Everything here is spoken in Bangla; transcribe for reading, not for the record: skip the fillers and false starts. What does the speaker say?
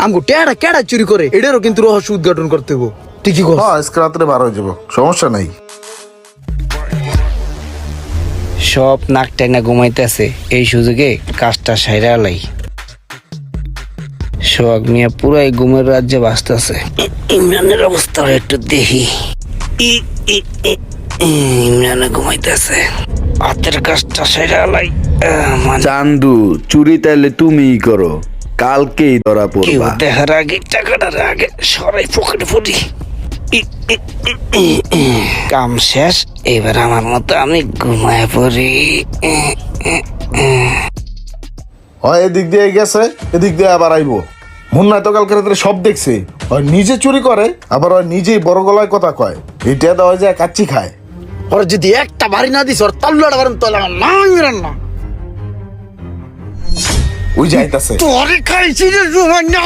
আমগো টেড়া কেডা চুরি করে এটারও কিন্তু রহস্য উদ্ঘাটন করতে হবো। ঠিকই কর। হ্যাঁ আজকে রাত্রে বার হয়ে যাবো, সমস্যা নাই। সব নাক টাইনা ঘুমাইতেছে, এই সুযোগে কাজটা সাইরা লাই। সোহাগ মিয়া পুরাই ঘুমের রাজ্যে বাঁচতেছে। ইমরানের অবস্থা একটু দেখি। ইমরানে ঘুমাইতেছে, হাতের কাজটা সাইরা লাই। চান্দু, চুরি তাইলে তুমিই করো, কালকেই ধরা কেউ পড়বা। দেখার আগে টাকাটার আগে সরাই পকেটে পড়ি। কাম শেষ, এবার আমার মতো আমি ঘুমায় পড়ি। হয় এদিক দিয়ে গেছে, এদিক দিয়ে আবার আইবো। মুন্না তো কালকে রাত্রে সব দেখছে। হয় নিজে চুরি করে, আবার হয় নিজেই বড় গলায় কথা কয়। এটা দেওয়া যায় কাচ্চি খায়। ওর যদি একটা বাড়ি না দিস ওর তাল্লাটা বারণ তো না ইমরান না। ওই যাইতাছে। তোরে খাইছি রে জুমান্না।